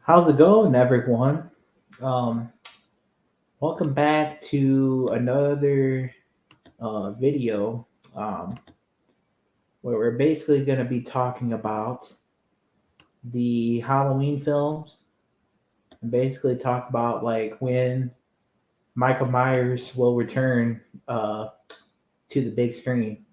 How's it going, everyone? Um, Welcome back to another video um, where we're basically going to be talking about the Halloween films and basically talk about like when Michael Myers will return to the big screen.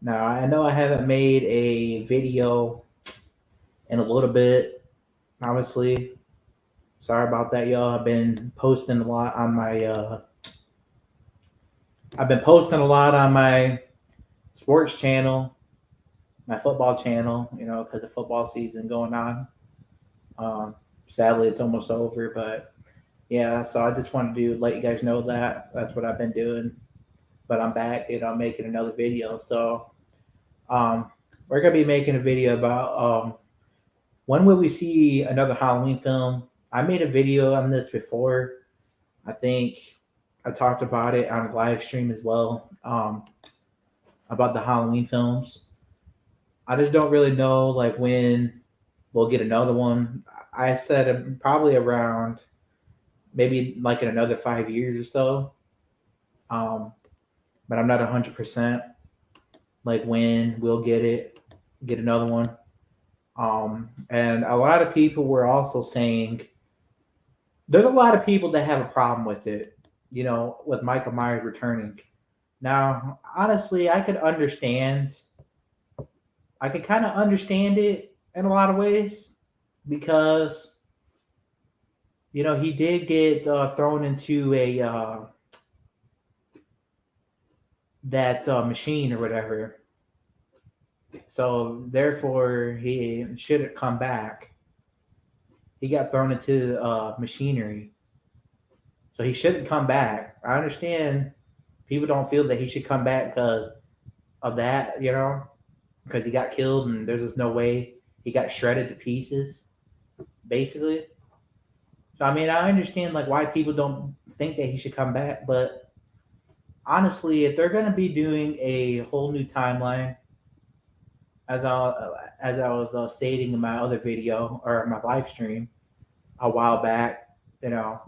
Now, I know I haven't made a video in a little bit, obviously. Sorry about that, y'all. I've been posting a lot on my sports channel, my football channel, because the football season going on. Um, Sadly, it's almost over, but yeah. So I just wanted to let you guys know that that's what I've been doing. But I'm back, making another video. So um, we're gonna be making a video about when will we see another Halloween film. I made a video on this before. I think I talked about it on a live stream as well, about the Halloween films. I just don't really know like when we'll get another one. I said probably around maybe like in another 5 years or so. Um, but I'm not 100% like when we'll get another one. And a lot of people were also saying there's a lot of people that have a problem with it, with Michael Myers returning. Now, honestly, I could kind of understand it in a lot of ways because he did get thrown into a that machine or whatever. So therefore, he shouldn't come back. He got thrown into machinery, so he shouldn't come back. I understand people don't feel that he should come back because of that, because he got killed and there's just no way he got shredded to pieces, basically. So I mean, I understand like why people don't think that he should come back, but honestly, if they're gonna be doing a whole new timeline, as I was stating in my other video or my live stream a while back, you know,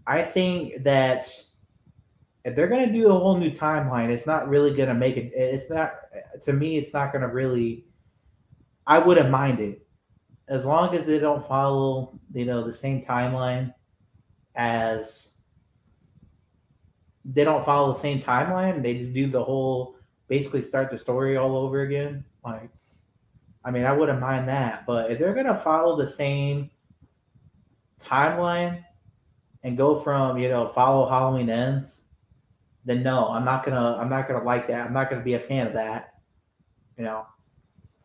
I think that if they're gonna do a whole new timeline, it's not really gonna make it. It's not to me. It's not gonna really. I wouldn't mind it as long as they don't follow, the same timeline as they don't follow the same timeline. They just do the whole basically start the story all over again. Like, I mean, I wouldn't mind that, but if they're gonna follow the same timeline and go from follow Halloween ends, then no, I'm not gonna like that. I'm not gonna be a fan of that. You know.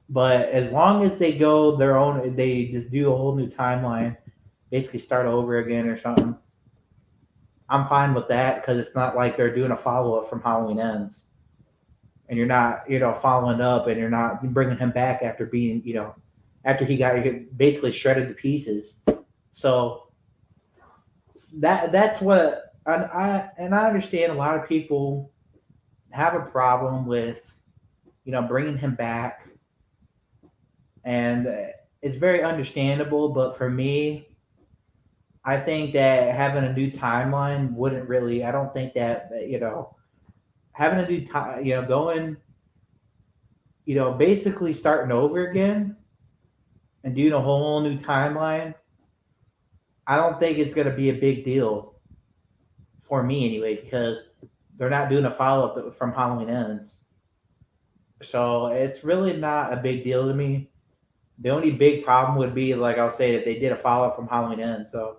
But as long as they go their own, they just do a whole new timeline, basically start over again or something. I'm fine with that because it's not like they're doing a follow up from Halloween ends, and you're not following up, and you're not bringing him back after being after he got basically shredded to pieces. So that's what I understand. A lot of people have a problem with bringing him back, and it's very understandable. But for me, I think that having a new timeline wouldn't really. I don't think that having a new time, going, basically starting over again and doing a whole new timeline. I don't think it's gonna be a big deal for me anyway because they're not doing a follow up from Halloween ends, so it's really not a big deal to me. The only big problem would be, like I'll say, if they did a follow up from Halloween ends. So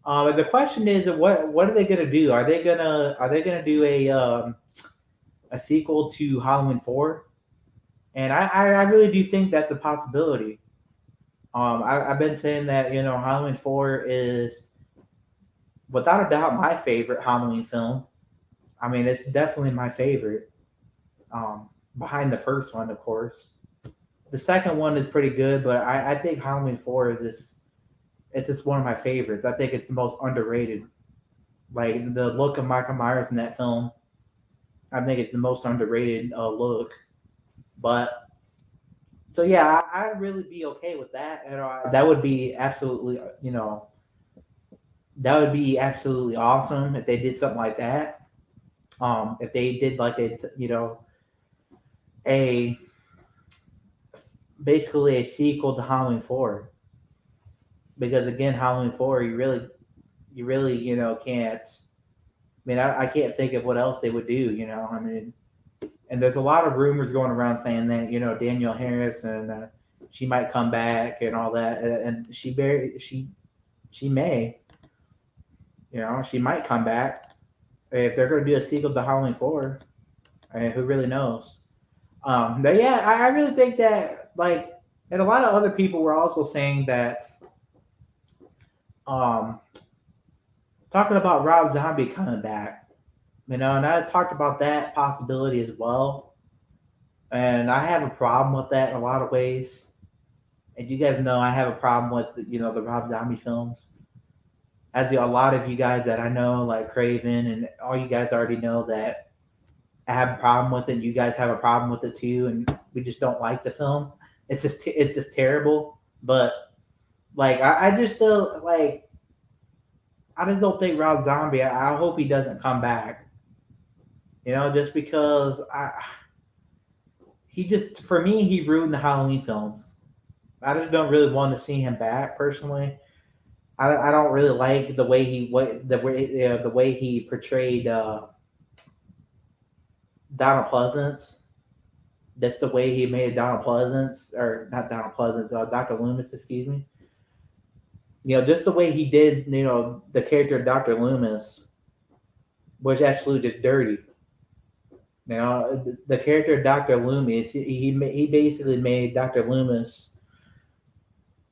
the question is, what are they gonna do? Are they gonna do a sequel to Halloween 4? And I really do think that's a possibility. I've been saying that Halloween 4 is without a doubt my favorite Halloween film. I mean, it's definitely my favorite. Behind the first one, of course. The second one is pretty good, but I think Halloween 4 is just it's just one of my favorites. I think it's the most underrated. Like the look of Michael Myers in that film, I think it's the most underrated look. But So yeah, I'd really be okay with that, and that would be absolutely, that would be absolutely awesome if they did something like that. If they did like a basically a sequel to Halloween 4, because again, Halloween 4, you really, can't. I mean, I can't think of what else they would do. I mean, and there's a lot of rumors going around saying that Danielle Harris and she might come back and all that, and she may, she might come back if they're going to do a sequel to Halloween 4. I mean, who really knows? But yeah, I really think that like, and a lot of other people were also saying that, um, talking about Rob Zombie coming back, and I talked about that possibility as well, and I have a problem with that in a lot of ways. And you guys know I have a problem with the Rob Zombie films. As a lot of you guys that I know, like Craven, and all you guys already know that I have a problem with it. You guys have a problem with it too, and we just don't like the film. It's just terrible. But like I just don't like. I just don't think Rob Zombie. I hope he doesn't come back. Just because he just, for me, he ruined the Halloween films. I just don't really want to see him back personally. I don't really like the way he portrayed Donald Pleasance. That's the way he made Donald Pleasance, or not Donald Pleasance, Dr. Loomis, excuse me. Just the way he did, the character of Dr. Loomis was absolutely just dirty. The character of Dr. Loomis, he basically made Dr. Loomis,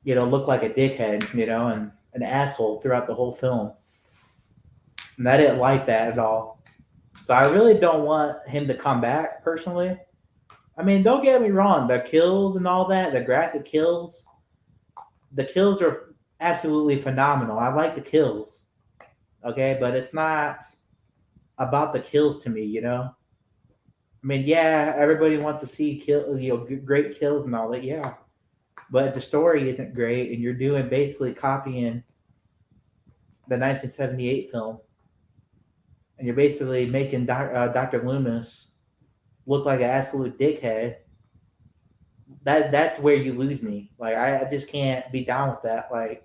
look like a dickhead, and an asshole throughout the whole film. And I didn't like that at all. So I really don't want him to come back personally. I mean, don't get me wrong, the kills and all that, the graphic kills, the kills are absolutely phenomenal. I like the kills. Okay, but it's not about the kills to me. I mean, yeah, everybody wants to see great kills and all that, yeah. But if the story isn't great and you're doing basically copying the 1978 film, and you're basically making Dr. Loomis look like an absolute dickhead, that's where you lose me. Like I just can't be down with that. Like,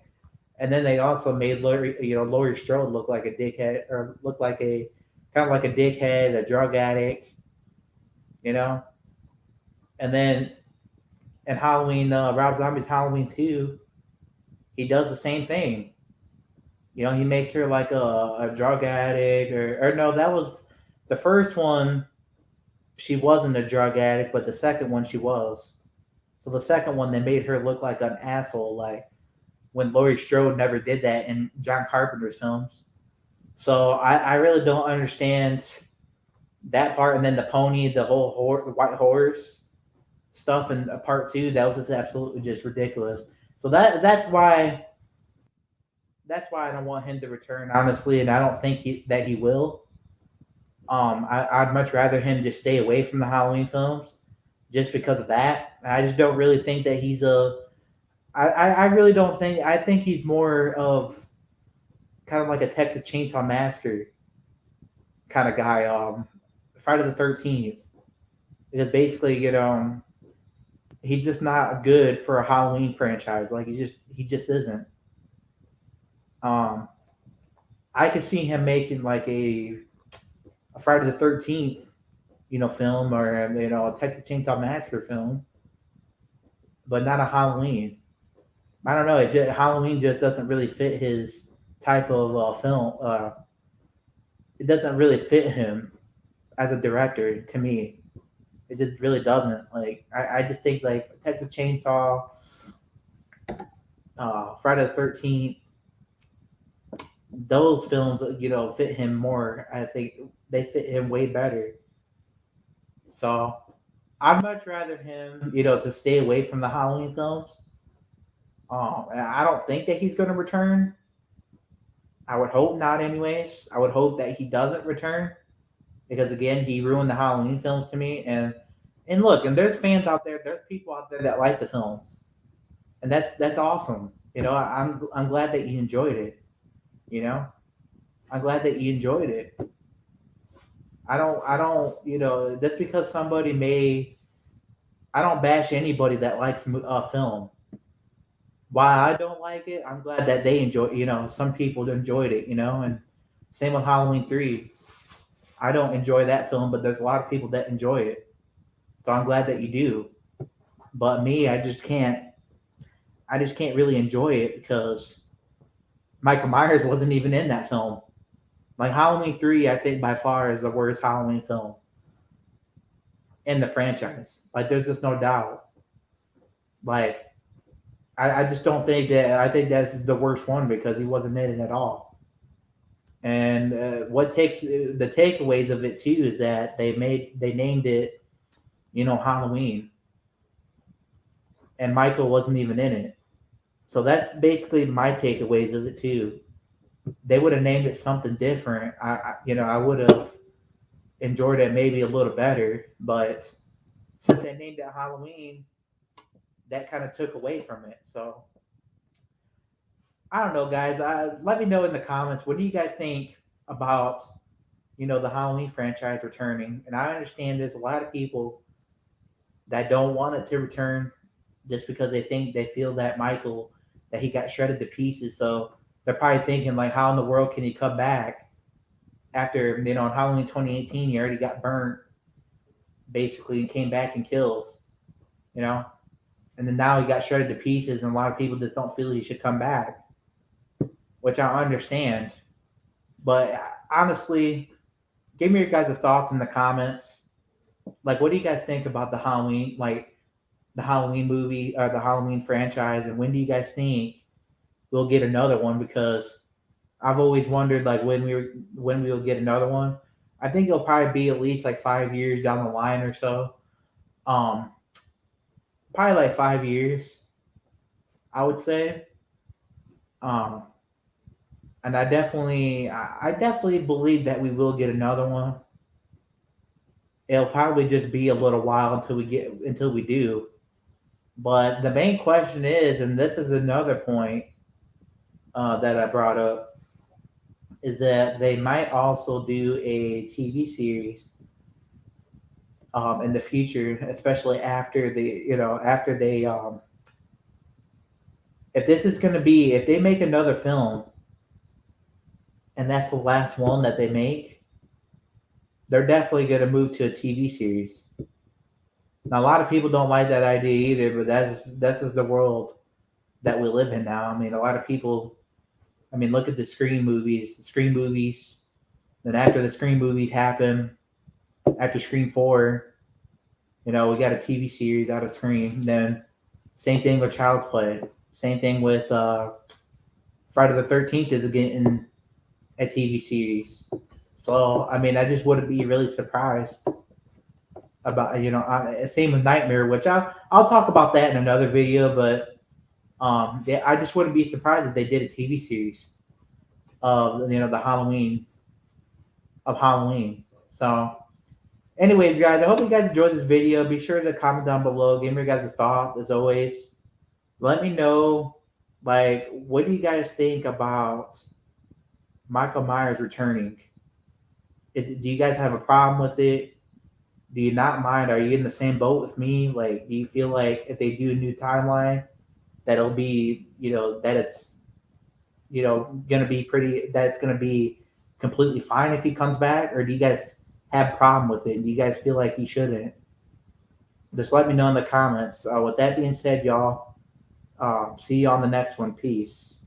and then they also made Laurie Strode look like a dickhead, or look like a kind of like a dickhead, a drug addict, you know. And then in Rob Zombie's Halloween 2, he does the same thing. He makes her like a drug addict, or no, that was the first one. She wasn't a drug addict, but the second one she was. So the second one, they made her look like an asshole, like when Laurie Strode never did that in John Carpenter's films. So I really don't understand that part. And then the pony, the whole white horse stuff in part 2, that was just absolutely just ridiculous. So that's why I don't want him to return, honestly, and I don't think that he will. I'd much rather him just stay away from the Halloween films, just because of that. I just don't really think that he's a. I really don't think. I think he's more of kind of like a Texas Chainsaw Massacre kind of guy. Friday the 13th, because basically, he's just not good for a Halloween franchise. Like he just isn't. Um, I could see him making like a Friday the 13th, film, or a Texas Chainsaw Massacre film, but not a Halloween. I don't know. Halloween just doesn't really fit his type of film. It doesn't really fit him as a director, to me. It just really doesn't. Like I just think like Texas Chainsaw, Friday the 13th, those films, fit him more. I think they fit him way better. So I'd much rather him, to stay away from the Halloween films. I don't think that he's going to return. I would hope not, anyways. I would hope that he doesn't return, because again, he ruined the Halloween films to me, and And look, and there's fans out there, there's people out there that like the films, and that's awesome. I'm glad that you enjoyed it. You know, I'm glad that you enjoyed it. I don't just because somebody may, I don't bash anybody that likes a film. Why I don't like it, I'm glad that they enjoy. Some people enjoyed it. And same with Halloween 3. I don't enjoy that film, but there's a lot of people that enjoy it. So I'm glad that you do. But me, I just can't. I just can't really enjoy it because Michael Myers wasn't even in that film. Like Halloween 3, I think by far is the worst Halloween film in the franchise. Like there's just no doubt. Like I just don't think that. I think that's the worst one because he wasn't in it at all. And what takes the takeaways of it too is that they named it, Halloween, and Michael wasn't even in it. So that's basically my takeaways of it too. They would have named it something different. I would have enjoyed it maybe a little better. But since they named it Halloween, that kind of took away from it. So I don't know, guys. Let me know in the comments, what do you guys think about the Halloween franchise returning? And I understand there's a lot of people that don't want it to return just because they feel that Michael, that he got shredded to pieces. So they're probably thinking like, how in the world can he come back after in Halloween 2018 he already got burnt basically and came back and kills, you know, and then now he got shredded to pieces, and a lot of people just don't feel he should come back, which I understand. But honestly, give me your guys' thoughts in the comments. Like, what do you guys think about the Halloween movie or the Halloween franchise, and when do you guys think we'll get another one? Because I've always wondered like when we will get another one. I think it'll probably be at least like 5 years down the line or so. Um, Probably like 5 years, I would say. Um, and I definitely believe that we will get another one. It'll probably just be a little while until we do. But the main question is, and this is another point that I brought up, is that they might also do a TV series in the future, especially after they if this is going to be, if they make another film and that's the last one that they make, they're definitely going to move to a TV series. Now, a lot of people don't like that idea either, but that's just the world that we live in now. I mean, a lot of people. I mean, look at the Scream movies. The Scream movies. Then after the Scream movies happen, after Scream 4, we got a TV series out of Scream. Then same thing with Child's Play. Same thing with Friday the 13th is getting a TV series. So I mean, I just wouldn't be really surprised about same with Nightmare, which I'll talk about that in another video. But I just wouldn't be surprised if they did a TV series of the Halloween. So, anyways, guys, I hope you guys enjoyed this video. Be sure to comment down below. Give me your guys' thoughts as always. Let me know, like, what do you guys think about Michael Myers returning? Do you guys have a problem with it? Do you not mind? Are you in the same boat with me? Like, do you feel like if they do a new timeline, that it'll be, that it's, gonna be pretty, that it's gonna be completely fine if he comes back, or do you guys have a problem with it? Do you guys feel like he shouldn't? Just let me know in the comments. With that being said, y'all, see you on the next one. Peace.